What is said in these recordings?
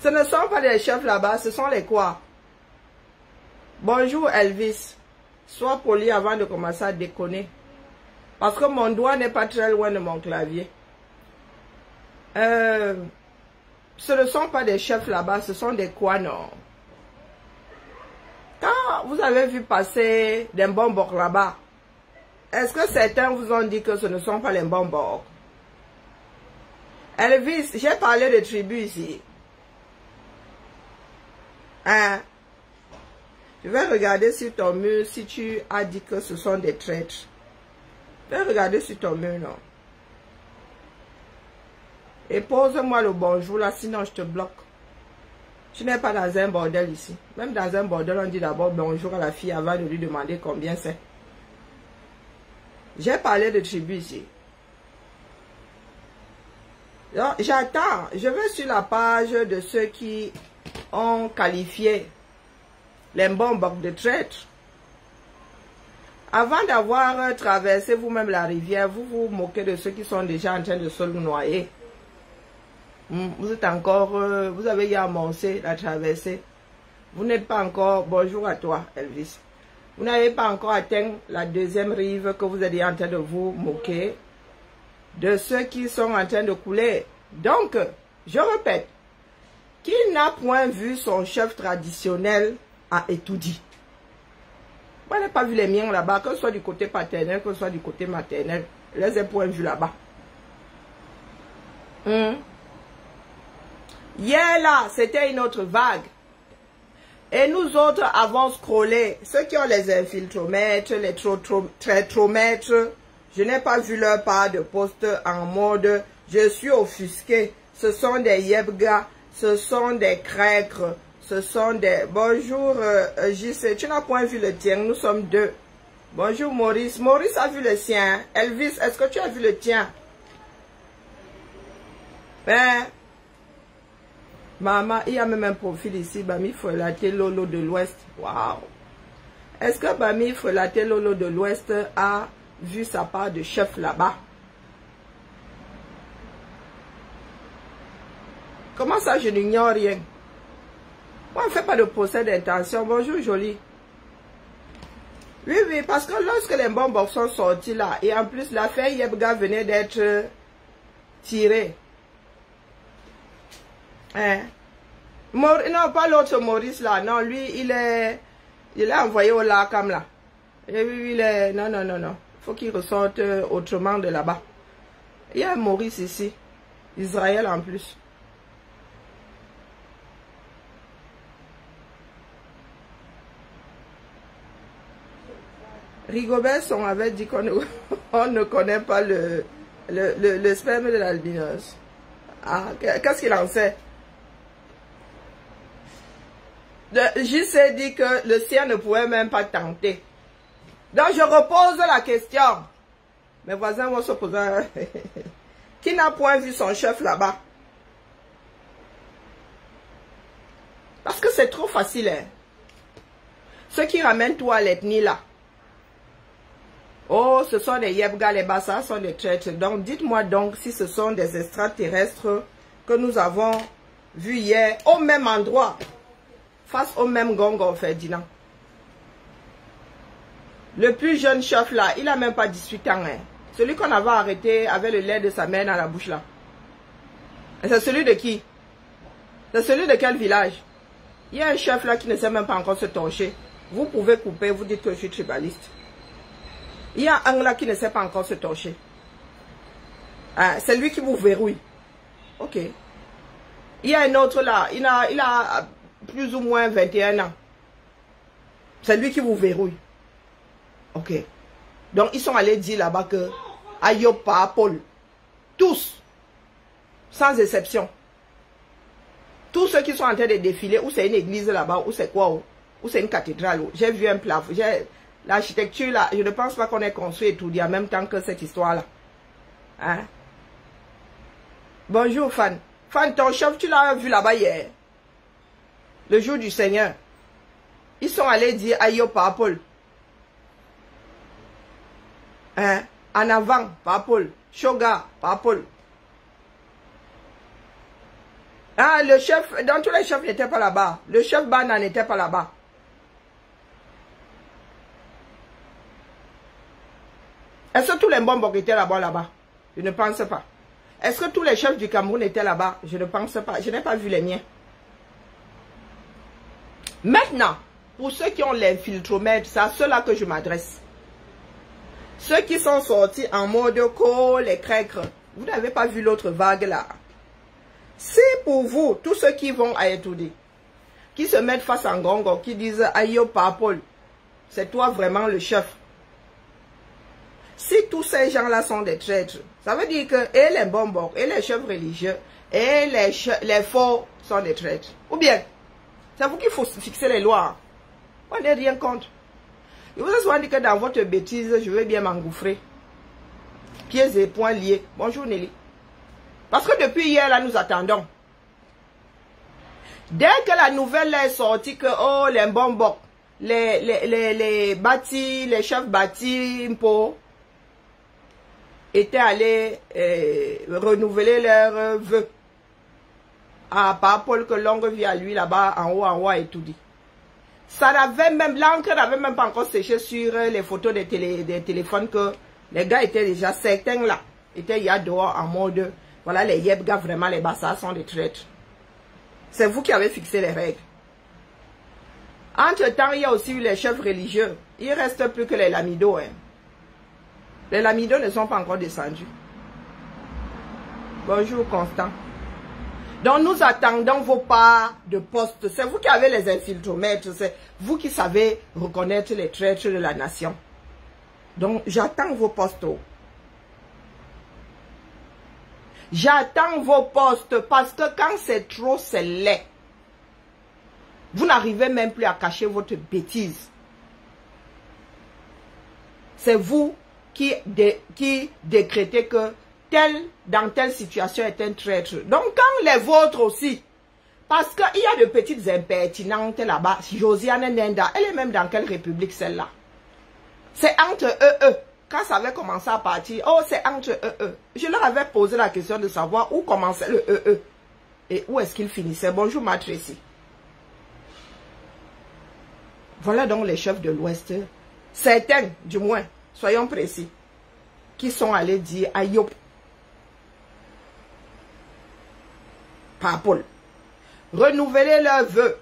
Ce ne sont pas des chefs là-bas, ce sont les quoi? Bonjour Elvis. Sois poli avant de commencer à déconner. Parce que mon doigt n'est pas très loin de mon clavier. Ce ne sont pas des chefs là-bas, ce sont des quoi, non? Quand vous avez vu passer des Mbomboks là-bas, est-ce que certains vous ont dit que ce ne sont pas les Mbomboks? Elvis, j'ai parlé de tribus ici. Hein? Je vais regarder sur ton mur si tu as dit que ce sont des traîtres. Je vais regarder sur ton mur, non? Et pose-moi le bonjour là, sinon je te bloque. Tu n'es pas dans un bordel ici. Même dans un bordel, on dit d'abord bonjour à la fille avant de lui demander combien c'est. J'ai parlé de tribu ici. J'attends. Je vais sur la page de ceux qui ont qualifié les Mbomboks de traîtres. Avant d'avoir traversé vous-même la rivière, vous vous moquez de ceux qui sont déjà en train de se noyer. Vous êtes encore, vous avez eu amorcé la traversée. Vous n'êtes pas encore, bonjour à toi Elvis. Vous n'avez pas encore atteint la deuxième rive que vous êtes en train de vous moquer de ceux qui sont en train de couler. Donc, je répète, qui n'a point vu son chef traditionnel a étudié. Moi, je n'ai pas vu les miens là-bas, que ce soit du côté paternel, que ce soit du côté maternel. Je les ai point vus là-bas. Hier là, c'était une autre vague. Et nous autres avons scrollé. Ceux qui ont les infiltromètres, les trétromètres, je n'ai pas vu leur part de poste en mode je suis offusqué. Ce sont des yebgas, ce sont des crècres, ce sont des... Bonjour JC, tu n'as point vu le tien, nous sommes deux. Bonjour Maurice, Maurice a vu le sien. Elvis, est-ce que tu as vu le tien? Ben... Maman, il y a même un profil ici, Bami Frelaté Lolo de l'Ouest. Waouh! Est-ce que Bami Frelaté Lolo de l'Ouest a vu sa part de chef là-bas? Comment ça, je n'ignore rien? Moi, on ne fait pas de procès d'intention. Bonjour, Jolie. Oui, oui, parce que lorsque les Mbomboks sont sortis là, et en plus, l'affaire Yebga venait d'être tirée. Hein? Non, pas l'autre Maurice là. Non, lui, il est envoyé au Lakam là. Et lui, il est... Non, non, non, non. Il faut qu'il ressorte autrement de là-bas. Il y a un Maurice ici. Israël en plus. Rigobert Son avait dit qu'on ne connaît pas le sperme de l'albinos. Ah, qu'est-ce qu'il en sait? JC dit que le sien ne pouvait même pas tenter. Donc je repose la question. Mes voisins vont se poser. Qui n'a point vu son chef là-bas? Parce que c'est trop facile. Hein? Ceux qui ramènent tout à l'ethnie là. Oh, ce sont des Yebgas, les Bassa sont des traîtres. Donc dites-moi donc si ce sont des extraterrestres que nous avons vus hier au même endroit. Face au même Gongo Ferdinand. Le plus jeune chef là, il n'a même pas 18 ans. Hein. Celui qu'on avait arrêté avec le lait de sa mère dans la bouche là. Et c'est celui de qui? C'est celui de quel village? Il y a un chef là qui ne sait même pas encore se torcher. Vous pouvez couper, vous dites que je suis tribaliste. Il y a un là qui ne sait pas encore se torcher. Ah, c'est lui qui vous verrouille. Ok. Il y a un autre là, il a plus ou moins 21 ans. C'est lui qui vous verrouille. Ok. Donc, ils sont allés dire là-bas que Ayopa, Paul, tous, sans exception, tous ceux qui sont en train de défiler, ou c'est une église là-bas, ou c'est quoi, ou c'est une cathédrale. J'ai vu un plafond. L'architecture là, je ne pense pas qu'on ait construit et tout dit en même temps que cette histoire-là. Hein? Bonjour, Fan. Fan, ton chef, tu l'as vu là-bas hier. Le jour du Seigneur. Ils sont allés dire Ayo par Paul. Hein? En avant, par Paul. Shoga, par Paul. Ah, le chef, donc tous les chefs n'étaient pas là-bas. Le chef Bana n'était pas là-bas. Est-ce que tous les Mbongbok étaient là-bas? Je ne pense pas. Est-ce que tous les chefs du Cameroun étaient là-bas? Je ne pense pas. Je n'ai pas vu les miens. Maintenant, pour ceux qui ont l'infiltromètre, c'est à ceux-là que je m'adresse. Ceux qui sont sortis en mode col et crècre. Vous n'avez pas vu l'autre vague là. C'est pour vous, tous ceux qui vont à Etoudi, qui se mettent face à Ngongo, qui disent Ayo Papol, c'est toi vraiment le chef. Si tous ces gens-là sont des traîtres, ça veut dire que et les Mbongbok, et les chefs religieux, et les faux sont des traîtres. Ou bien, c'est vous qu'il faut fixer les lois. On n'est rien contre. Je vous ai dit que dans votre bêtise, je vais bien m'engouffrer. Pieds et poings liés. Bonjour Nelly. Parce que depuis hier, là, nous attendons. Dès que la nouvelle est sortie que, oh, les Mbongbok, les bâtis, les chefs bâtis, Mpo, étaient allés renouveler leurs vœux. À Papol que longue vie à lui là-bas, en haut et tout dit. Ça n'avait même, l'encre n'avait même pas encore séché sur les photos des téléphones que les gars étaient déjà, certains là, étaient y dehors en mode, voilà les Yebga vraiment, les Bassas sont des traîtres. C'est vous qui avez fixé les règles. Entre-temps, il y a aussi eu les chefs religieux. Il ne reste plus que les Lamido. Hein. Les Lamido ne sont pas encore descendus. Bonjour Constant. Donc nous attendons vos parts de poste. C'est vous qui avez les infiltromètres. C'est vous qui savez reconnaître les traîtres de la nation. Donc j'attends vos postes. J'attends vos postes parce que quand c'est trop, c'est laid. Vous n'arrivez même plus à cacher votre bêtise. C'est vous qui décrétez que dans telle situation est un traître. Donc quand les vôtres aussi, parce qu'il y a de petites impertinentes là-bas, Josiane Nenda, elle est même dans quelle république celle-là? C'est entre eux. Quand ça avait commencé à partir, oh c'est entre eux. Je leur avais posé la question de savoir où commençait le eux et où est-ce qu'il finissait. Bonjour ma Tracy. Voilà donc les chefs de l'Ouest, certains du moins, soyons précis, qui sont allés dire à Yop, Papol, renouveler leurs vœux.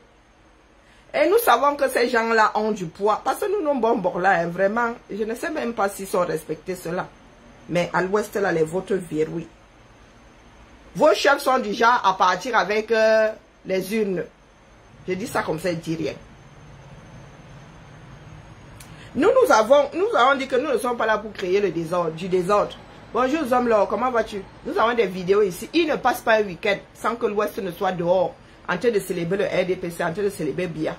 Et nous savons que ces gens-là ont du poids. Parce que nous, nos Mbongbok là, hein, vraiment, je ne sais même pas s'ils sont respectés cela. Mais à l'Ouest, là, les vôtres verrouillent. Vos chefs sont déjà à partir avec les urnes. Je dis ça comme ça, je dis rien. Nous avons dit que nous ne sommes pas là pour créer le désordre, du désordre. Bonjour Zomlo, comment vas-tu? Nous avons des vidéos ici. Il ne passe pas un week-end sans que l'Ouest ne soit dehors, en train de célébrer le RDPC, en train de célébrer Bia.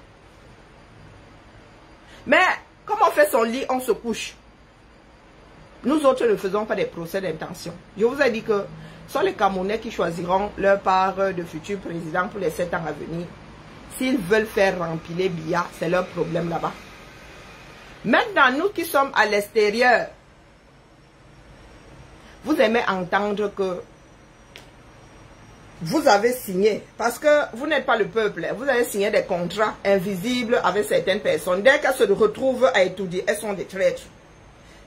Mais, comme on fait son lit, on se couche. Nous autres ne faisons pas des procès d'intention. Je vous ai dit que ce sont les Camerounais qui choisiront leur part de futur président pour les 7 ans à venir. S'ils veulent faire remplir Bia, c'est leur problème là-bas. Maintenant, nous qui sommes à l'extérieur, vous aimez entendre que vous avez signé, parce que vous n'êtes pas le peuple, vous avez signé des contrats invisibles avec certaines personnes. Dès qu'elles se retrouvent à étudier, elles sont des traîtres.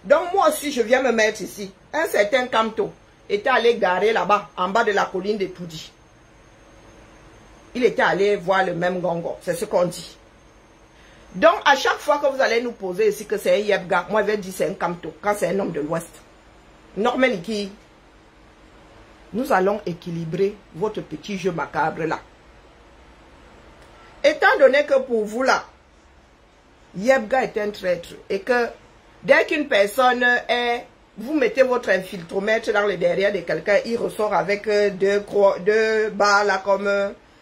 Donc moi aussi, je viens me mettre ici. Un certain Kamto était allé garer là-bas, en bas de la colline de Toudi. Il était allé voir le même Gongo, c'est ce qu'on dit. Donc à chaque fois que vous allez nous poser ici que c'est un Yebga, moi je vais dire c'est un Kamto, quand c'est un homme de l'Ouest. Normal qui... Nous allons équilibrer votre petit jeu macabre là. Étant donné que pour vous là, Yebga est un traître et que dès qu'une personne est... Vous mettez votre infiltromètre dans le derrière de quelqu'un, il ressort avec deux barres là comme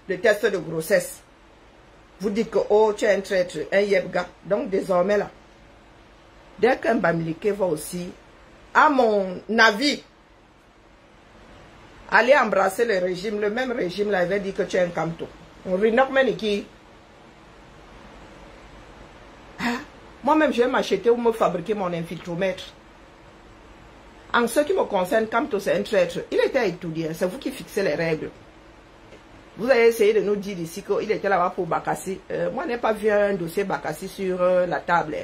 le test de grossesse. Vous dites que oh tu es un traître, un Yebga. Donc désormais là, dès qu'un Bamileke va aussi, à mon avis, aller embrasser le régime, le même régime là, avait dit que tu es un Kamto. Moi-même, je vais m'acheter ou me fabriquer mon infiltromètre. En ce qui me concerne, Kamto, c'est un traître. Il était étudiant, c'est vous qui fixez les règles. Vous avez essayé de nous dire ici qu'il était là-bas pour Bakassi. Moi, je n'ai pas vu un dossier Bakassi sur la table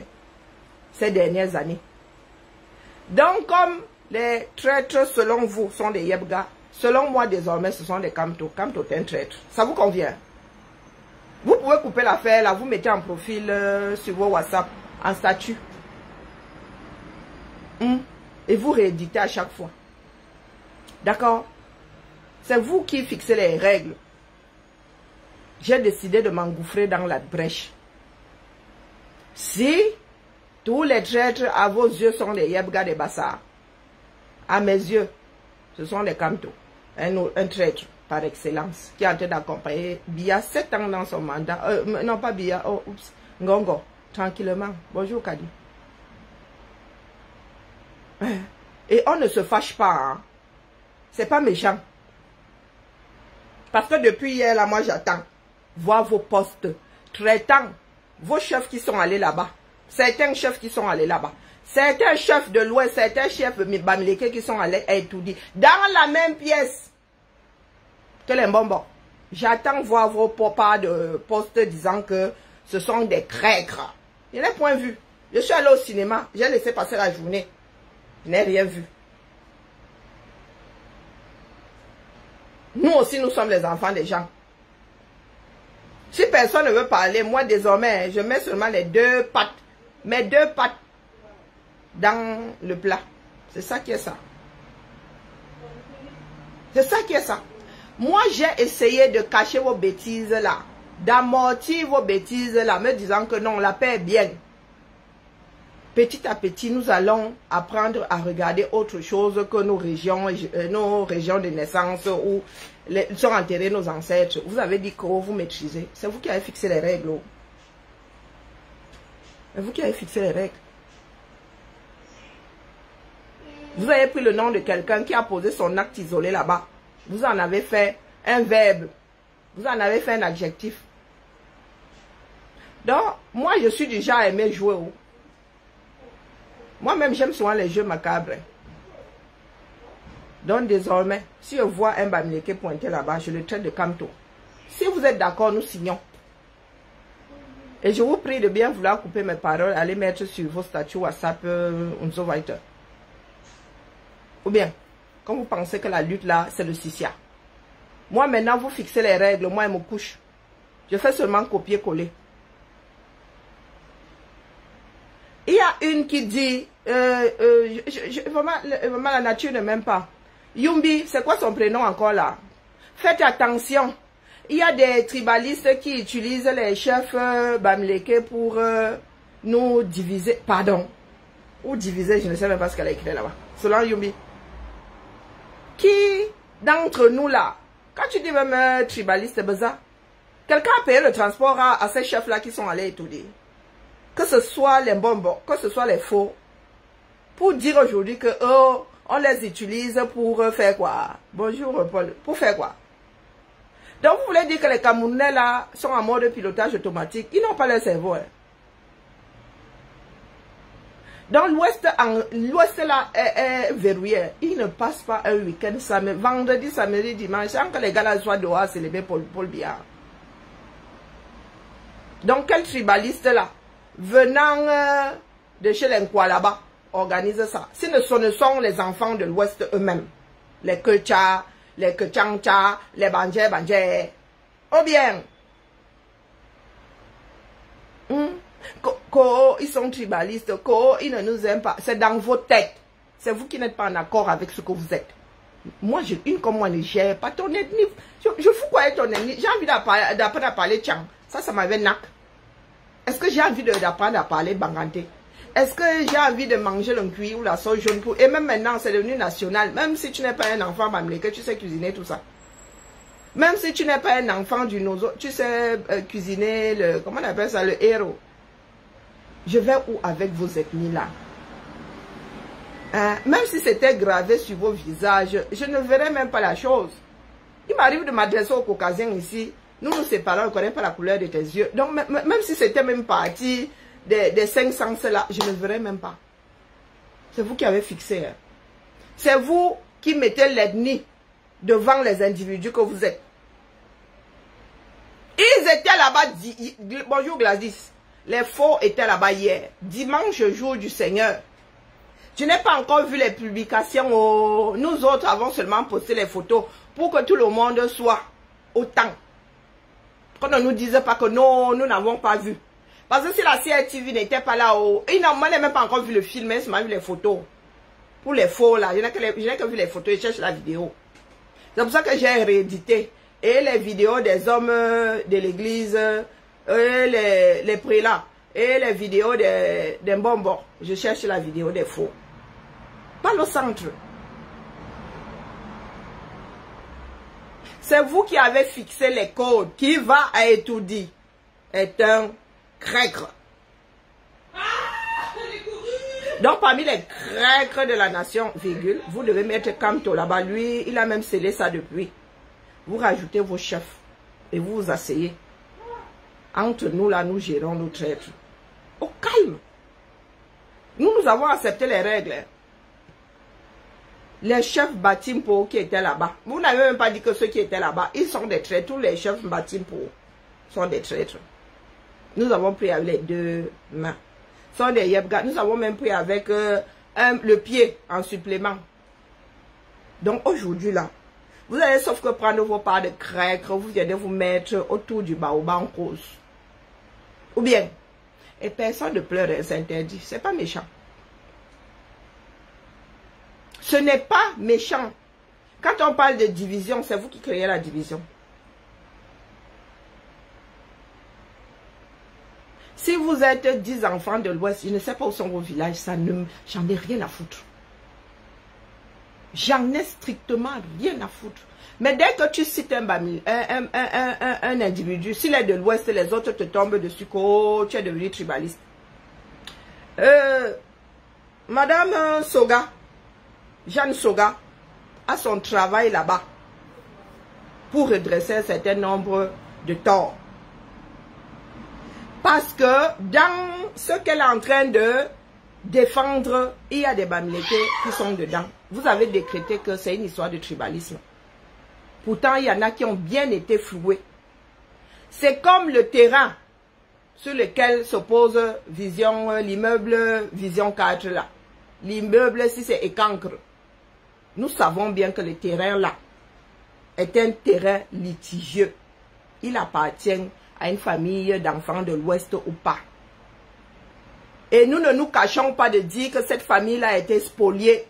ces dernières années. Donc, comme les traîtres, selon vous, sont des Yebga, selon moi, désormais, ce sont des Kamto. Kamto est un traître. Ça vous convient? Vous pouvez couper l'affaire, là, vous mettez en profil sur vos WhatsApp, en statut. Et vous rééditez à chaque fois. D'accord? C'est vous qui fixez les règles. J'ai décidé de m'engouffrer dans la brèche. Si tous les traîtres à vos yeux sont des Yebga des Bassar, à mes yeux, ce sont des Kamto. Un traître par excellence qui est en train d'accompagner Biya 7 ans dans son mandat. Non, pas Biya, oh, oups, Ngongo, tranquillement. Bonjour Kadi. Et on ne se fâche pas. Hein. C'est pas méchant. Parce que depuis hier, là, moi j'attends voir vos postes traitants, vos chefs qui sont allés là-bas. Certains chefs qui sont allés là-bas. Certains chefs de l'Ouest, certains chefs Bamileke qui sont allés à Etoudi. Dans la même pièce que les bonbons. J'attends voir vos papas de postes disant que ce sont des crègres. Je n'ai point vu. Je suis allé au cinéma. J'ai laissé passer la journée. Je n'ai rien vu. Nous aussi, nous sommes les enfants des gens. Si personne ne veut parler, moi désormais, je mets seulement les 2 pattes. Mes 2 pattes dans le plat. C'est ça qui est ça. C'est ça qui est ça. Moi, j'ai essayé de cacher vos bêtises là. D'amortir vos bêtises là, me disant que non, la paix est bien. Petit à petit, nous allons apprendre à regarder autre chose que nos régions de naissance où sont enterrés nos ancêtres. Vous avez dit que vous maîtrisez. C'est vous qui avez fixé les règles. C'est vous qui avez fixé les règles. Vous avez pris le nom de quelqu'un qui a posé son acte isolé là-bas. Vous en avez fait un verbe. Vous en avez fait un adjectif. Donc, moi, je suis du genre à aimer jouer. Moi-même, j'aime souvent les jeux macabres. Donc, désormais, si je vois un Bamileke pointé là-bas, je le traite de Kamto. Si vous êtes d'accord, nous signons. Et je vous prie de bien vouloir couper mes paroles, aller mettre sur vos statuts WhatsApp Unzovaiter. Ou bien, quand vous pensez que la lutte là, c'est le Sissia. Moi maintenant, vous fixez les règles, moi je me couche. Je fais seulement copier-coller. Il y a une qui dit, vraiment la nature ne m'aime pas. Yumbi, c'est quoi son prénom encore là? Faites attention. Il y a des tribalistes qui utilisent les chefs Bamileke pour nous diviser. Pardon. Ou diviser, je ne sais même pas ce qu'elle a écrit là-bas. Selon Yumbi. Qui d'entre nous là, quand tu dis même tribaliste, quelqu'un a payé le transport à ces chefs-là qui sont allés étudier. Que ce soit les bonbons, que ce soit les faux. Pour dire aujourd'hui que on les utilise pour faire quoi? Bonjour Paul. Pour faire quoi? Donc vous voulez dire que les Camerounais là sont en mode pilotage automatique. Ils n'ont pas leur cerveau. Hein. Dans l'ouest là est verrouillé. Ils ne passent pas un week-end vendredi, samedi, dimanche, sans que les gars là soient dehors à célébrer Paul Biya. Donc quel tribaliste là, venant de chez les Nkwa là-bas, organise ça. Ce ne sont les enfants de l'ouest eux-mêmes. Les Kecha, les Kechangcha, les Banjé. Ou bien, ils sont tribalistes, ils ne nous aiment pas. C'est dans vos têtes. C'est vous qui n'êtes pas en accord avec ce que vous êtes. Moi, une comme moi ne gère pas ton ethnie. Je fous quoi être ton ethnie? J'ai envie d'apprendre à parler Tchang. Ça m'avait nac. Est-ce que j'ai envie d'apprendre à parler Banganté? Est-ce que j'ai envie de manger le cuit ou la sauce jaune? Et même maintenant, c'est devenu national. Même si tu n'es pas un enfant Bamileke, tu sais cuisiner tout ça. Même si tu n'es pas un enfant du Nozo, tu sais cuisiner le... Comment on appelle ça? Le héros. Je vais où avec vos ethnies là? Même si c'était gravé sur vos visages, je ne verrais même pas la chose. Il m'arrive de m'adresser aux Caucasiens ici. Nous nous séparons, on ne connaît pas la couleur de tes yeux. Donc même si c'était même partie des 5 sens là, je ne verrais même pas. C'est vous qui avez fixé. Hein. C'est vous qui mettez l'ethnie devant les individus que vous êtes. étaient là-bas. Bonjour Gladys. Les faux étaient là-bas hier. Dimanche, jour du Seigneur. Je n'ai pas encore vu les publications. Oh. Nous autres avons seulement posté les photos pour que tout le monde soit autant. Qu'on ne nous dise pas que non, nous n'avons pas vu. Parce que si la CRTV n'était pas là, oh, ils n'ont même pas encore vu le film, ils ont vu les photos. Pour les faux là, je n'ai que vu les photos, je cherche la vidéo. C'est pour ça que j'ai réédité. Et les vidéos des hommes de l'église, les prélats, et les vidéos des bonbons. Je cherche la vidéo des faux. Pas le centre. C'est vous qui avez fixé les codes. Qui va à étudier est un crègre. Donc parmi les crègres de la nation, virgule, vous devez mettre Camto là-bas. Lui, il a même scellé ça depuis. Vous rajoutez vos chefs et vous vous asseyez. Entre nous là, nous gérons nos traîtres. Au calme. Nous avons accepté les règles. Les chefs Batimpo qui étaient là-bas. Vous n'avez même pas dit que ceux qui étaient là-bas, ils sont des traîtres. Tous les chefs Batimpo sont des traîtres. Nous avons pris avec les deux mains. Sont des Yebga. Nous avons même pris avec le pied en supplément. Donc aujourd'hui là, vous allez sauf que prendre vos parts de crècre, vous venez vous mettre autour du baobab en cause. Ou bien, et personne ne pleure, c'est interdit. C'est pas méchant. Ce n'est pas méchant. Quand on parle de division, c'est vous qui créez la division. Si vous êtes 10 enfants de l'Ouest, je ne sais pas où sont vos villages, j'en ai rien à foutre. J'en ai strictement rien à foutre. Mais dès que tu cites un individu, s'il est de l'Ouest, les autres te tombent dessus, oh, tu es devenu tribaliste. Madame Soga, Jeanne Soga, a son travail là-bas pour redresser un certain nombre de torts. Parce que dans ce qu'elle est en train de défendre, il y a des Bamilékés qui sont dedans. Vous avez décrété que c'est une histoire de tribalisme. Pourtant, il y en a qui ont bien été floués. C'est comme le terrain sur lequel s'oppose l'immeuble Vision 4 là. L'immeuble, si c'est Écancre. Nous savons bien que le terrain là est un terrain litigieux. Il appartient à une famille d'enfants de l'Ouest ou pas. Et nous ne nous cachons pas de dire que cette famille-là a été spoliée.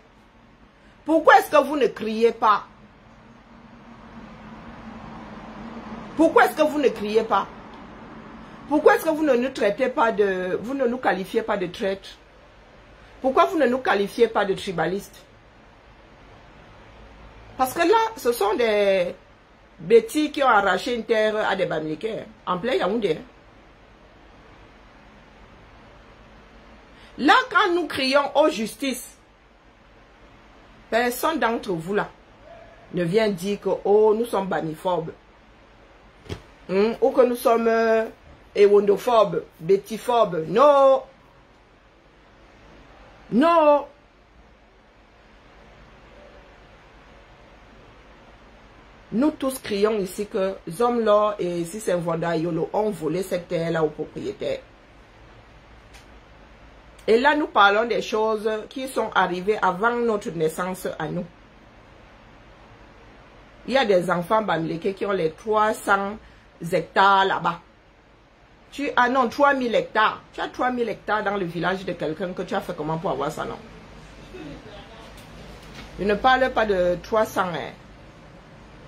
Pourquoi est-ce que vous ne criez pas? Pourquoi est-ce que vous ne criez pas? Pourquoi est-ce que vous ne nous traitez pas de... Vous ne nous qualifiez pas de traîtres? Pourquoi vous ne nous qualifiez pas de tribalistes? Parce que là, ce sont des bêtis qui ont arraché une terre à des Bamilékés, en plein Yaoundé. Là, quand nous crions aux justices, personne d'entre vous là ne vient dire que oh, nous sommes baniphobes. Ou que nous sommes éwondophobes, bétiphobes. Non. Non. Nous tous crions ici que Zomlo et Sissenvonda Yolo ont volé cette terre-là aux propriétaires. Et là, nous parlons des choses qui sont arrivées avant notre naissance à nous. Il y a des enfants Bamilékés qui ont les 300 hectares là-bas. Tu as non 3000 hectares. Tu as 3000 hectares dans le village de quelqu'un que tu as fait comment pour avoir ça, non? Je ne parle pas de 300.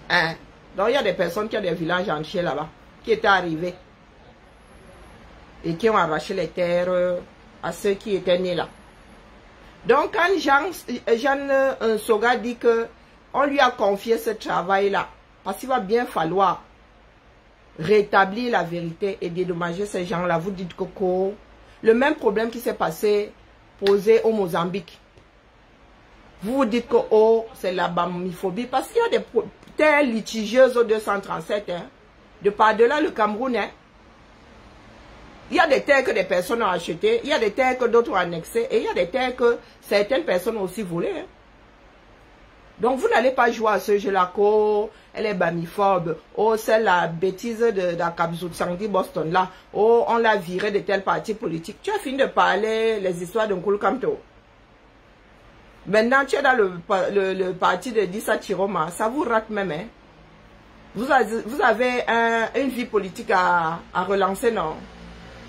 Hein? Donc il y a des personnes qui ont des villages entiers là-bas, qui étaient arrivés et qui ont arraché les terres à ceux qui étaient nés là. Donc quand Jeanne Soga dit que on lui a confié ce travail-là, parce qu'il va bien falloir rétablir la vérité et dédommager ces gens-là. Vous dites Coco, le même problème qui s'est posé au Mozambique. Vous vous dites que oh, c'est la bamiphobie, parce qu'il y a des terres litigieuses au 237, hein, de par-delà le Cameroun. Hein. Il y a des terres que des personnes ont achetées, il y a des terres que d'autres ont annexées, et il y a des terres que certaines personnes ont aussi volées. Hein. Donc, vous n'allez pas jouer à ce jeu-là. Oh, elle est bamiphobe. Oh, c'est la bêtise de la Kabzout Sandy Boston là. Oh, on l'a viré de tel parti politique. Tu as fini de parler les histoires de Nkulu Kamto. Maintenant, tu es dans le parti de Dissa Chiroma. Ça vous rate même, hein? Vous avez une vie politique à relancer, non?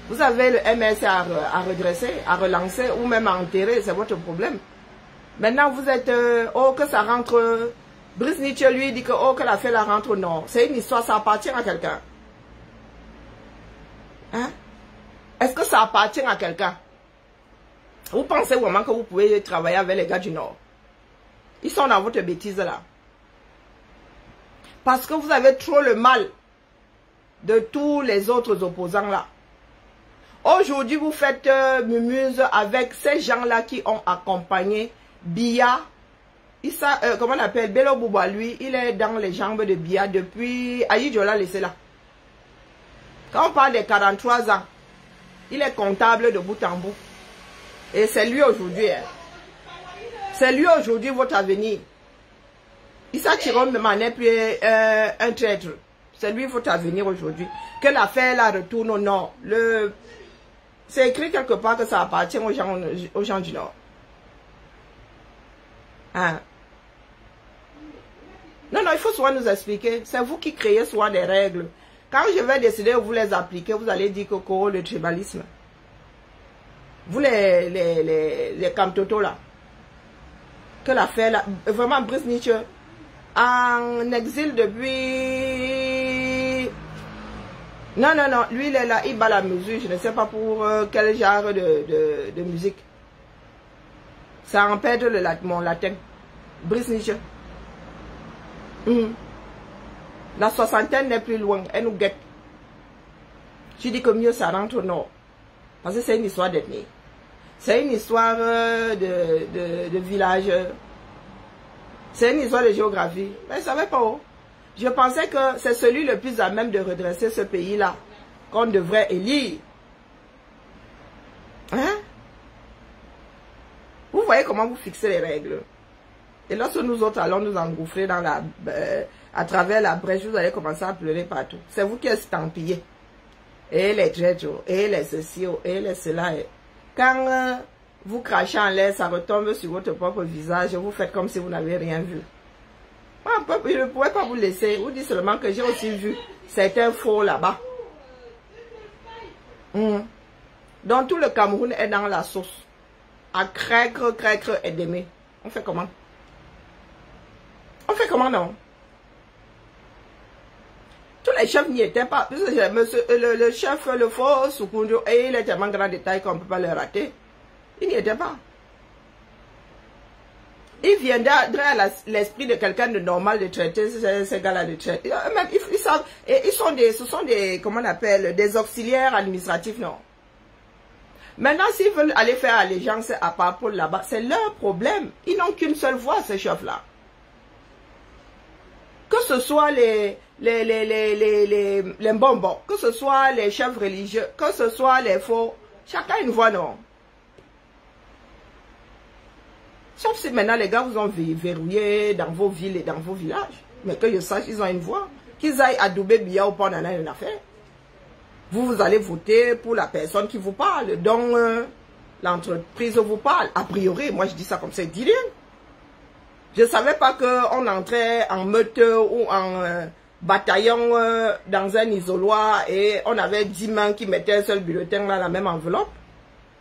Vous avez le MS à redresser, à relancer ou même à enterrer, c'est votre problème. Maintenant, vous êtes, oh, que ça rentre. Brice Nietzsche lui dit que, oh, que la fait la rentre, non. C'est une histoire, ça appartient à quelqu'un. Hein? Est-ce que ça appartient à quelqu'un? Vous pensez vraiment que vous pouvez travailler avec les gars du Nord? Ils sont dans votre bêtise là. Parce que vous avez trop le mal de tous les autres opposants là. Aujourd'hui, vous faites mumuse avec ces gens-là qui ont accompagné Biya. Comment on appelle? Bello Bouba, lui, il est dans les jambes de Biya depuis... Aïdjo l'a laissé là. Quand on parle des 43 ans, il est comptable de bout en bout. Et c'est lui aujourd'hui. Hein. C'est lui aujourd'hui votre avenir. Issa Chirom n'est plus un traître. C'est lui votre avenir aujourd'hui. Que l'affaire la retourne au Nord. C'est écrit quelque part que ça appartient aux gens du Nord. Hein? Non, il faut souvent nous expliquer. C'est vous qui créez souvent des règles. Quand je vais décider de vous les appliquer, vous allez dire que le tribalisme. Vous les Kamtoto là. Que l'affaire là. Vraiment, Brice Nietzsche. En exil depuis... Non, lui il est là, il bat la musique, je ne sais pas pour quel genre de musique. Ça empêche mon latin. Brice Nietzsche. La soixantaine n'est plus loin, elle nous guette. Je dis que mieux ça rentre au Nord. Parce que c'est une histoire d'ethnie. C'est une histoire de village. C'est une histoire de géographie. Mais je ne savais pas où. Je pensais que c'est celui le plus à même de redresser ce pays-là qu'on devrait élire. Hein? Vous voyez comment vous fixez les règles. Et lorsque nous autres allons nous engouffrer dans à travers la brèche, vous allez commencer à pleurer partout. C'est vous qui êtes estampillés. Et les traîtres, et les ceci, et les cela. Quand vous crachez en l'air, ça retombe sur votre propre visage, vous faites comme si vous n'avez rien vu. Je ne pourrais pas vous laisser, vous dites seulement que j'ai aussi vu certains faux là-bas. Donc tout le Cameroun est dans la sauce. À crècre et d'aimer. On fait comment? On fait comment non? Tous les chefs n'y étaient pas. Le chef, le faux Soukoundou, et il est tellement grand détail qu'on ne peut pas le rater. Il n'y était pas. Il viendra à l'esprit de quelqu'un de normal de traiter ces gars-là de traiter. Même, ils savent, et ce sont des, comment on appelle, des auxiliaires administratifs, non. Maintenant, s'ils veulent aller faire allégeance à part pour là-bas, c'est leur problème. Ils n'ont qu'une seule voix, ces chefs-là. Que ce soit les bonbons, que ce soit les chefs religieux, que ce soit les faux, chacun a une voix, non. Sauf si maintenant les gars vous ont verrouillé dans vos villes et dans vos villages. Mais que je sache, ils ont une voix. Qu'ils aillent adouber Biya ou pas, on en a une affaire. Vous allez voter pour la personne qui vous parle, dont l'entreprise vous parle. A priori, moi je dis ça comme ça, dis rien. Je ne savais pas qu'on entrait en meute ou en bataillon dans un isoloir et on avait 10 mains qui mettaient un seul bulletin dans la même enveloppe.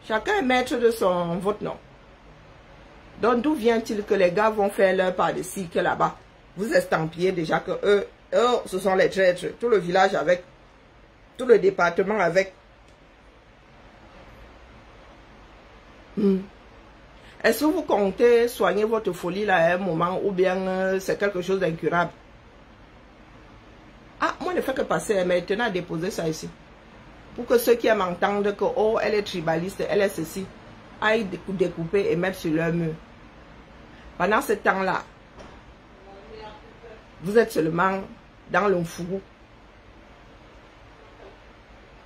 Chacun est maître de son vote, non. Donc d'où vient-il que les gars vont faire leur part de ci que là-bas? Vous estampillez déjà que eux, ce sont les traîtres. Tout le village avec, tout le département avec. Est-ce que vous comptez soigner votre folie là à un moment ou bien c'est quelque chose d'incurable? Ah, moi ne fais que passer, mais tenez à déposer ça ici. Pour que ceux qui aiment entendre que oh, elle est tribaliste, elle est ceci, aillent découper et mettre sur leur mur. Pendant ce temps-là, vous êtes seulement dans le fou.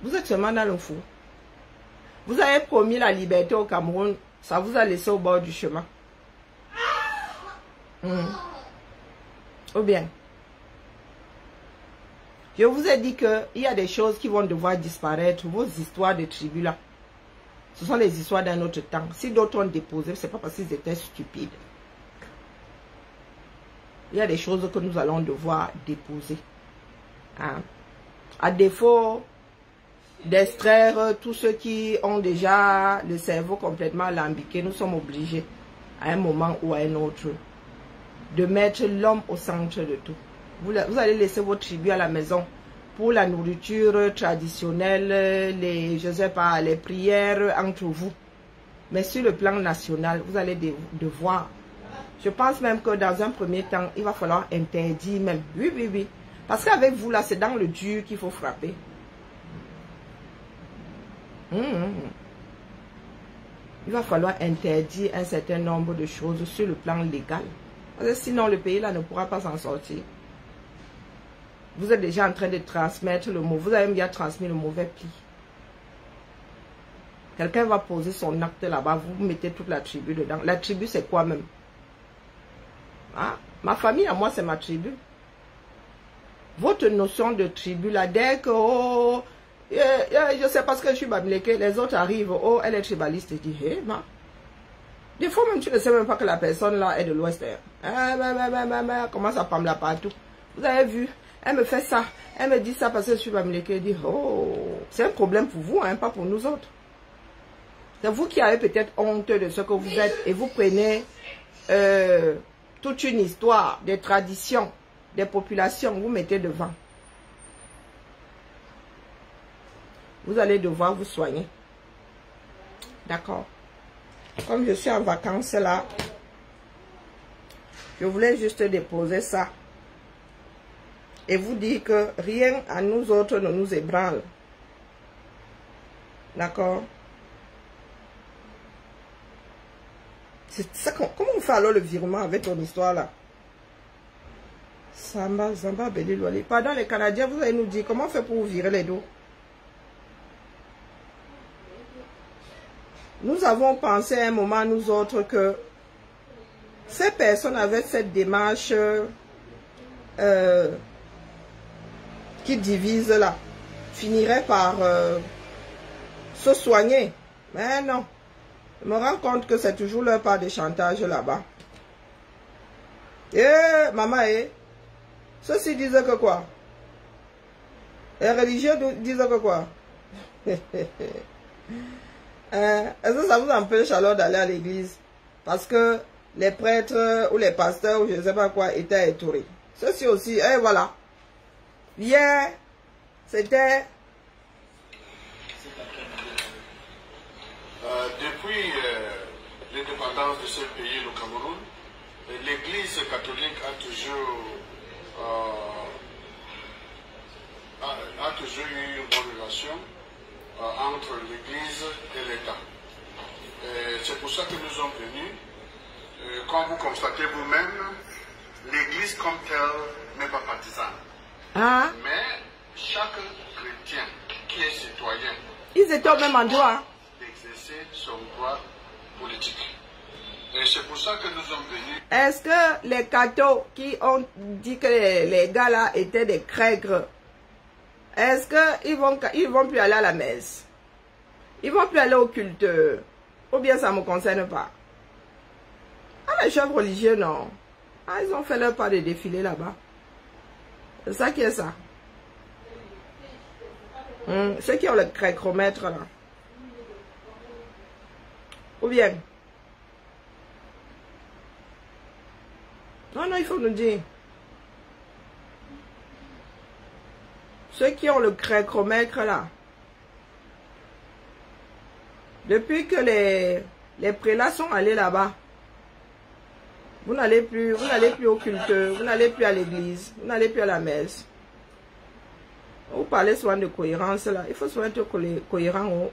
Vous êtes seulement dans le fou. Vous avez promis la liberté au Cameroun, ça vous a laissé au bord du chemin. Ou bien, je vous ai dit qu'il y a des choses qui vont devoir disparaître. Vos histoires de tribus là, ce sont les histoires d'un autre temps. Si d'autres ont déposé, ce n'est pas parce qu'ils étaient stupides. Il y a des choses que nous allons devoir déposer. Hein? À défaut d'extraire tous ceux qui ont déjà le cerveau complètement alambiqué, nous sommes obligés, à un moment ou à un autre, de mettre l'homme au centre de tout. Vous allez laisser vos tribus à la maison pour la nourriture traditionnelle, je sais pas, les prières entre vous. Mais sur le plan national, vous allez devoir. Je pense même que dans un premier temps, il va falloir interdire même. Oui, oui, oui. Parce qu'avec vous, là, c'est dans le dur qu'il faut frapper. Il va falloir interdire un certain nombre de choses sur le plan légal. Parce que sinon, le pays, là, ne pourra pas s'en sortir. Vous êtes déjà en train de transmettre le mot. Vous avez bien transmis le mauvais pli. Quelqu'un va poser son acte là-bas. Vous mettez toute la tribu dedans. La tribu, c'est quoi même? Ah, ma famille, à moi, c'est ma tribu. Votre notion de tribu, là, dès que, oh, je sais parce que je suis Bamileke, les autres arrivent, oh, elle est tribaliste, et dit, hé, ma. Des fois, même, tu ne sais même pas que la personne, là, est de l'Ouest. Commence à parler partout. Vous avez vu, elle me fait ça, elle me dit ça parce que je suis Bamileke, elle dit, oh, c'est un problème pour vous, hein, pas pour nous autres. C'est vous qui avez peut-être honte de ce que vous êtes, et vous prenez, toute une histoire, des traditions, des populations, vous mettez devant. Vous allez devoir vous soigner. D'accord? Comme je suis en vacances là, je voulais juste déposer ça. Et vous dire que rien à nous autres ne nous ébranle. D'accord? Comment on fait alors le virement avec ton histoire là? Samba, Zamba, Belilwali. Pardon, les Canadiens, vous allez nous dire comment on fait pour vous virer les dos? Nous avons pensé à un moment, nous autres, que ces personnes avec cette démarche qui divise là, finiraient par se soigner. Mais non. Je me rends compte que c'est toujours leur part de chantage là-bas. Eh, maman, ceux-ci disaient que quoi? Les religieux disaient que quoi? Est-ce que ça vous empêche alors d'aller à l'église? Parce que les prêtres ou les pasteurs ou je ne sais pas quoi étaient étourés. Ceci aussi, et voilà. Hier, c'était... Depuis l'indépendance de ce pays, le Cameroun, l'Église catholique a toujours eu une bonne relation entre l'Église et l'État. C'est pour ça que nous sommes venus. Comme vous constatez vous-même, l'Église comme telle n'est pas partisane. Ah. Mais chaque chrétien qui est citoyen, ils étaient au même endroit. D'exercer son droit politique. Et c'est pour ça que nous sommes venus. Est-ce que les cathos qui ont dit que les gars là étaient des crègres, est-ce qu'ils vont plus aller à la messe? Ils vont plus aller au culte? Ou bien ça ne me concerne pas? Ah, les chefs religieux, non. Ah, ils ont fait leur part de défilé là-bas. C'est ça qui est ça. Ceux qui ont le crècromètre là. Ou bien? Non, non, il faut nous dire. Ceux qui ont le crècromètre là. Depuis que les prélats sont allés là-bas, vous n'allez plus au culte, vous n'allez plus à l'église, vous n'allez plus à la messe. Vous parlez souvent de cohérence là. Il faut souvent être cohérent.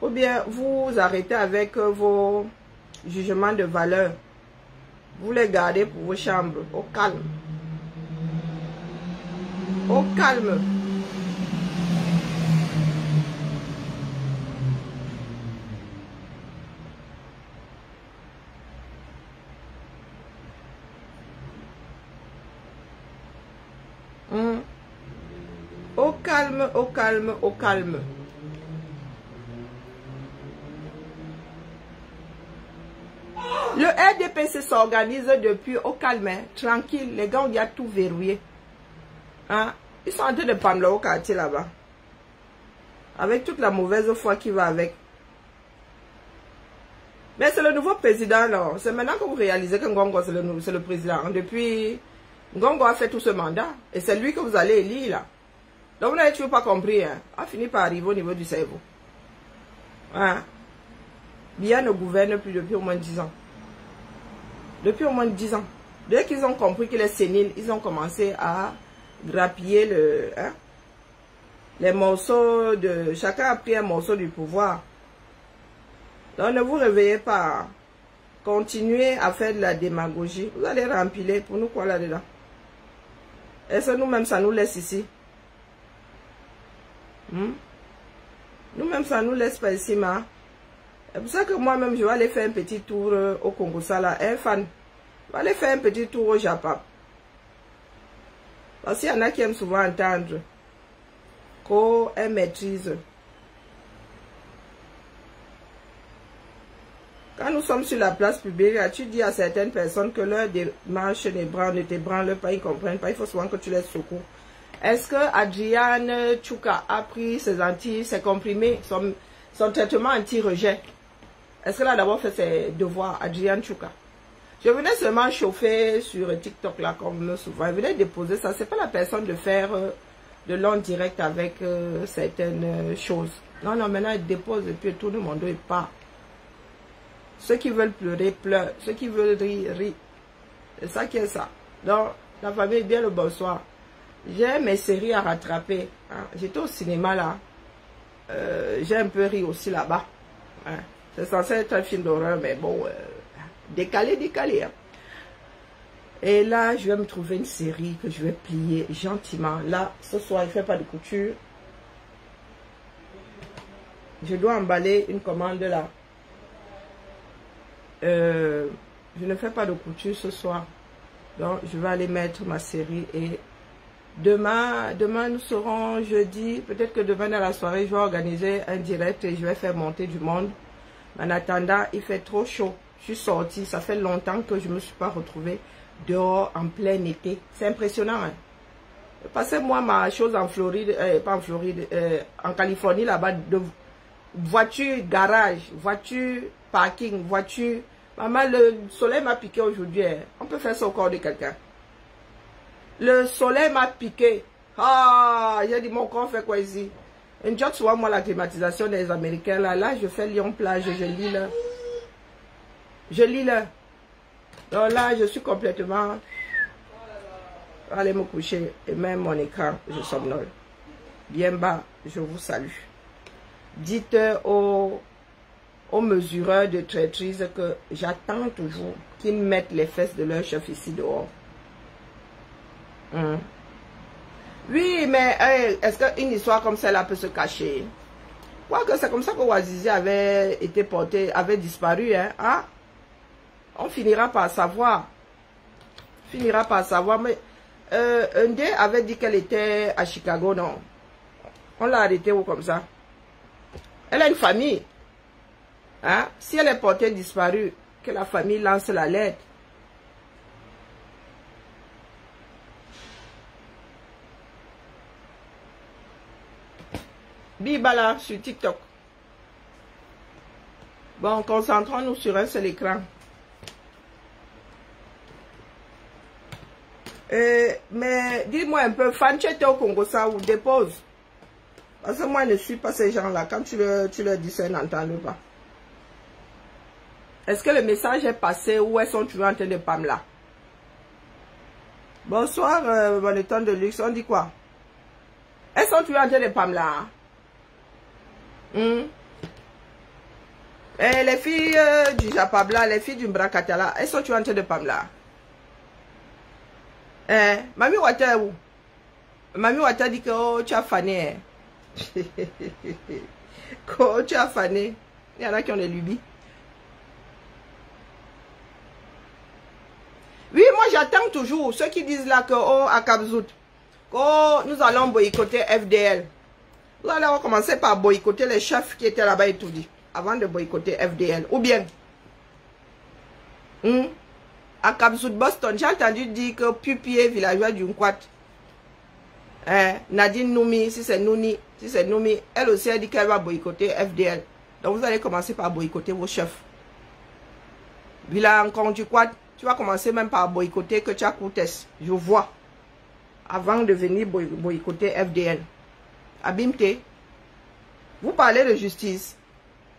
Ou bien vous arrêtez avec vos jugements de valeur. Vous les gardez pour vos chambres. Au calme. Au calme. Au calme, au calme, au calme. Le RDPC s'organise depuis au calme, hein, tranquille. Les gars, il y a tout verrouillé. Hein? Ils sont en train de prendre au quartier là-bas. Avec toute la mauvaise foi qui va avec. Mais c'est le nouveau président, là. C'est maintenant que vous réalisez que Ngongo, c'est le président. Depuis, Ngongo a fait tout ce mandat. Et c'est lui que vous allez élire, là. Donc, vous n'avez toujours pas compris, hein. On finit par arriver au niveau du cerveau. Hein? Bien ne gouverne plus depuis au moins 10 ans. Depuis au moins 10 ans. Dès qu'ils ont compris qu'il est sénile, ils ont commencé à grappiller les morceaux de... Chacun a pris un morceau du pouvoir. Donc ne vous réveillez pas. Continuez à faire de la démagogie. Vous allez rempiler pour nous quoi là-dedans? Est-ce que nous-mêmes ça nous laisse ici? Nous-mêmes ça nous laisse pas ici, ma. C'est pour ça que moi-même je vais aller faire un petit tour au Congo Sala. Un fan. Je vais aller faire un petit tour au Japon. Parce qu'il y en a qui aiment souvent entendre qu'on maîtrise. Quand nous sommes sur la place publique, tu dis à certaines personnes que leur démarche ne t'ébranle pas, ils ne comprennent pas, il faut souvent que tu les secours. Est-ce que Adrian Chouka a pris ses comprimés, son traitement anti-rejet? Est-ce qu'elle a d'abord fait ses devoirs, Adrian Chouka? Je venais seulement chauffer sur TikTok là, comme souvent. Je venais déposer ça. C'est pas la personne de faire de long direct avec certaines choses. Non, non, maintenant elle dépose et puis tout le monde part. Ceux qui veulent pleurer, pleurent. Ceux qui veulent rire, rient. C'est ça qui est ça. Donc, la famille, bien le bonsoir. J'ai mes séries à rattraper. Hein. J'étais au cinéma là. J'ai un peu ri aussi là-bas. Hein. C'est censé être un film d'horreur, mais bon, décalé. Hein. Et là, je vais me trouver une série que je vais plier gentiment. Là, ce soir, je ne fais pas de couture. Je dois emballer une commande là. Je ne fais pas de couture ce soir. Donc, je vais aller mettre ma série et demain nous serons jeudi. Peut-être que demain dans la soirée, je vais organiser un direct et je vais faire monter du monde. En attendant, il fait trop chaud. Je suis sortie. Ça fait longtemps que je ne me suis pas retrouvée dehors en plein été. C'est impressionnant. Hein? Passez moi ma chose en Floride, pas en Floride, en Californie là-bas, de voiture, garage, voiture, parking, voiture. Maman, le soleil m'a piqué aujourd'hui. Hein. On peut faire ça au corps de quelqu'un. Le soleil m'a piqué. Ah, j'ai dit, mon corps fait quoi ici? Un job souvent, moi, la climatisation des Américains, là, je fais Lyon-Plage, je lis là. Je lis là. Donc là, je suis complètement... Allez me coucher et même mon écran, je somnole. Bien bas, je vous salue. Dites aux mesureurs de traîtrise que j'attends toujours qu'ils mettent les fesses de leur chef ici dehors. Oui, mais est-ce qu'une histoire comme celle-là peut se cacher? Quoique c'est comme ça que Ouazizi avait été porté, avait disparu. Hein? Ah, on finira par savoir. Finira par savoir. Mais Ndé avait dit qu'elle était à Chicago, non? On l'a arrêtée ou comme ça? Elle a une famille. Hein? Si elle est portée disparue, que la famille lance la lettre. Bibala sur TikTok. Bon, concentrons-nous sur un seul écran. Mais dis-moi un peu, Fan, tu étais au Congo ça ou dépose? Parce que moi, je ne suis pas ces gens-là. Quand tu leur dis ça, ils n'entendent pas. Est-ce que le message est passé ou elles sont toujours en train de Pamela? Bonsoir, mon étonne de luxe. On dit quoi? Elles sont toujours en train de Pamela. Et les filles du Japabla, les filles du Mbrakatala, elles sont toujours en train de Pamela. Mami Wata où? Mami Wata dit que oh, tu as fané. Oh, tu as fané. Il y en a qui ont des lubies. Oui, moi j'attends toujours ceux qui disent là que oh, à Kabzout. que nous allons boycotter FDL. Vous allez commencer par boycotter les chefs qui étaient là-bas et tout dit, avant de boycotter FDL. Ou bien, à Cap-Sud Boston, j'ai entendu dire que Pupier, villageois du Nkwat, Nadine Noumi, si c'est Noumi, elle aussi a dit qu'elle va boycotter FDL. Donc vous allez commencer par boycotter vos chefs. Villa encore du Nkwat, tu vas commencer même par boycotter que tu as Koutes. Je vois. Avant de venir boycotter FDL. Abimte. Vous parlez de justice.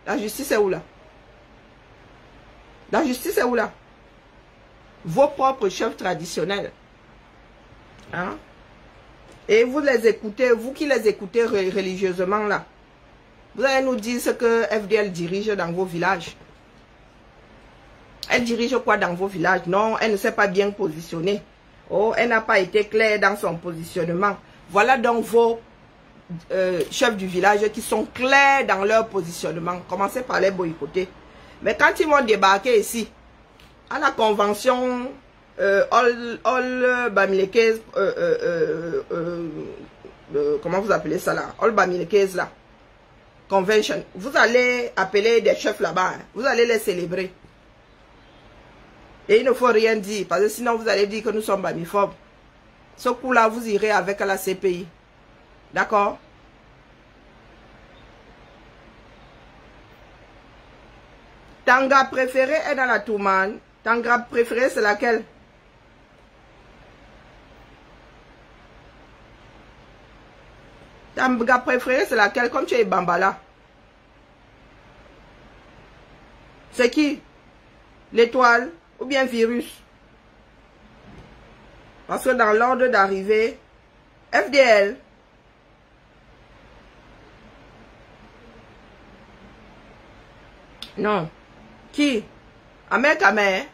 La justice est où là? La justice est où là? Vos propres chefs traditionnels. Hein? Et vous les écoutez, vous qui les écoutez religieusement là. Vous allez nous dire ce que FDL dirige dans vos villages. Elle dirige quoi dans vos villages? Non, elle ne s'est pas bien positionnée. Oh, elle n'a pas été claire dans son positionnement. Voilà donc vos chefs du village qui sont clairs dans leur positionnement. Commencez par les boycotter. Mais quand ils vont débarquer ici, à la convention All Bamilekez, comment vous appelez ça là? All Bamilekez là. Convention. Vous allez appeler des chefs là-bas. Hein. Vous allez les célébrer. Et il ne faut rien dire, parce que sinon vous allez dire que nous sommes bamiphobes. Ce coup-là, vous irez avec la CPI. D'accord? Tanga préféré est dans la Toumane. Tanga préféré, c'est laquelle? Tanga préféré, c'est laquelle? Comme tu es Bambala. C'est qui? L'étoile? Ou bien virus? Parce que dans l'ordre d'arrivée, FDL, non. Qui? Amer Kamer.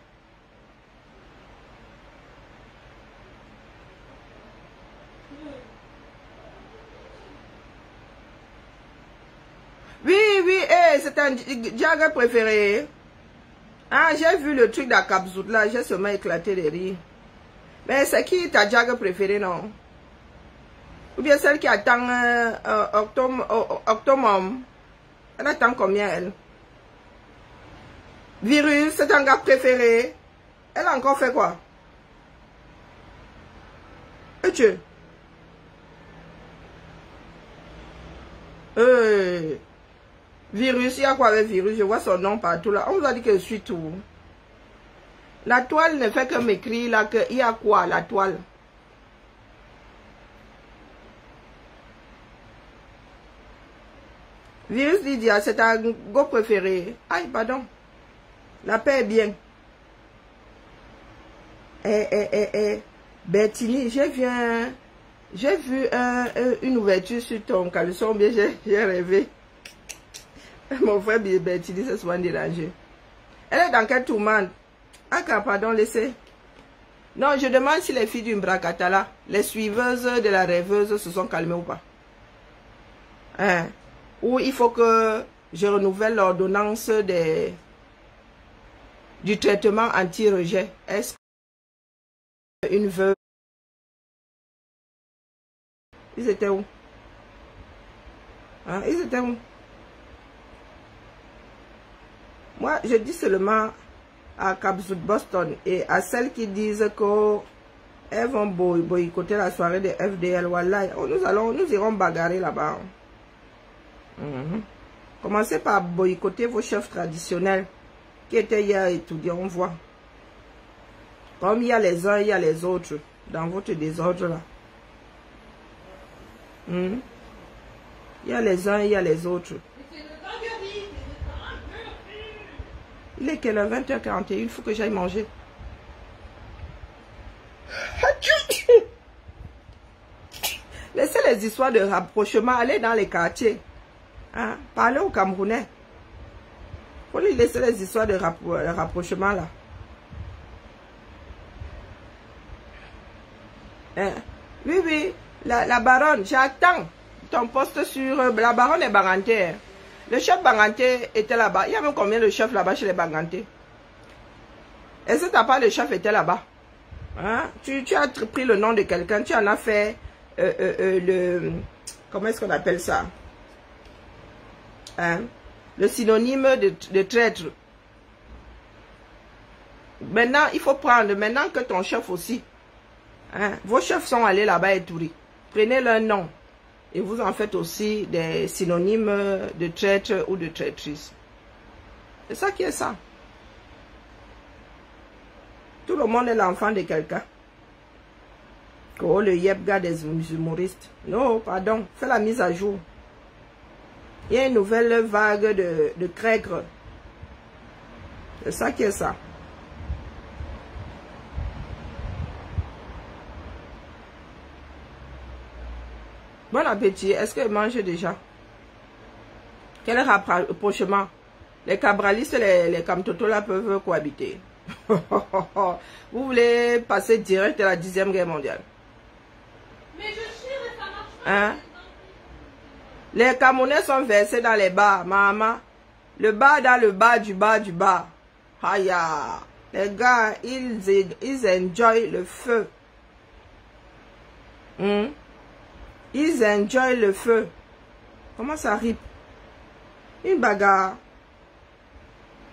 Oui, c'est un diague préféré. Ah, j'ai vu le truc d'Akabzout là, j'ai seulement éclaté de rire. Mais c'est qui ta diague préférée, non? Ou bien celle qui attend Octomum. Elle attend combien, elle? Virus, c'est un gars préféré. Elle a encore fait quoi? Et tu? Virus, il y a quoi avec virus? Je vois son nom partout là. On vous a dit que je suis tout. La toile ne fait que m'écrire là que il y a quoi la toile? Virus Lydia, c'est un go préféré. Aïe, pardon. La paix est bien. Bertini, j'ai vu une ouverture sur ton caleçon, bien j'ai rêvé. Mon frère Bertini s'est souvent dérangé. Elle est dans quel tourment? Ah, pardon, laissez. Non, je demande si les filles du Mbrakatala, les suiveuses de la rêveuse, se sont calmées ou pas. Hein? Ou il faut que je renouvelle l'ordonnance du traitement anti-rejet. Est-ce qu'une veuve... Ils étaient où? Hein? Ils étaient où? Moi, je dis seulement à Cap-Sud Boston et à celles qui disent qu'elles vont boycotter la soirée de FDL. Voilà, nous irons bagarrer là-bas. Commencez par boycotter vos chefs traditionnels qui étaient hier étudiants, on voit. Comme il y a les uns, il y a les autres dans votre désordre là. Il y a les uns, il y a les autres. Il est quelle heure? 20h41, il faut que j'aille manger. Laissez les histoires de rapprochement, allez dans les quartiers. Hein? Parlez aux Camerounais. Faut lui laisser les histoires de rapprochement là. Hein? Oui, la baronne, j'attends ton poste sur... la baronne est Banganté. Le chef Banganté était là-bas. Il y a même combien de chefs là-bas chez les Banganté? Est-ce que t'as pas le chef était là-bas? Hein? Tu as pris le nom de quelqu'un, tu en as fait comment est-ce qu'on appelle ça? Hein? Le synonyme de traître. Maintenant, il faut prendre, maintenant que ton chef aussi, hein, vos chefs sont allés là-bas étourés. Prenez leur nom et vous en faites aussi des synonymes de traître ou de traîtrise. C'est ça qui est ça. Tout le monde est l'enfant de quelqu'un. Oh, le yebga des humoristes. Non, pardon, fais la mise à jour. Il y a une nouvelle vague de crègres. C'est ça qui est ça. Bon appétit. Est-ce qu'elle mange déjà? Quel rapprochement? Les cabralistes et les camtotos là peuvent cohabiter. Vous voulez passer direct à la 10e guerre mondiale? Mais je chire et ça marche pas. Hein? Les Camerounais sont versés dans les bars, maman. Le bar dans le bas du bas du bar. Aïe, les gars, ils enjoy le feu. Ils enjoy le feu. Comment ça rip? Une bagarre.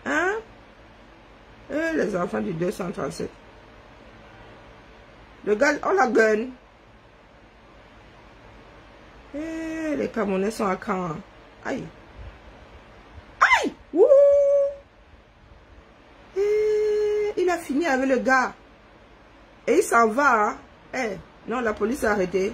Hein? Les enfants du 237. Le gars, on la gun. Les Camerounais sont à Caen. Aïe. Aïe! Wouh! Il a fini avec le gars. Et il s'en va. Hein? Non, la police a arrêté.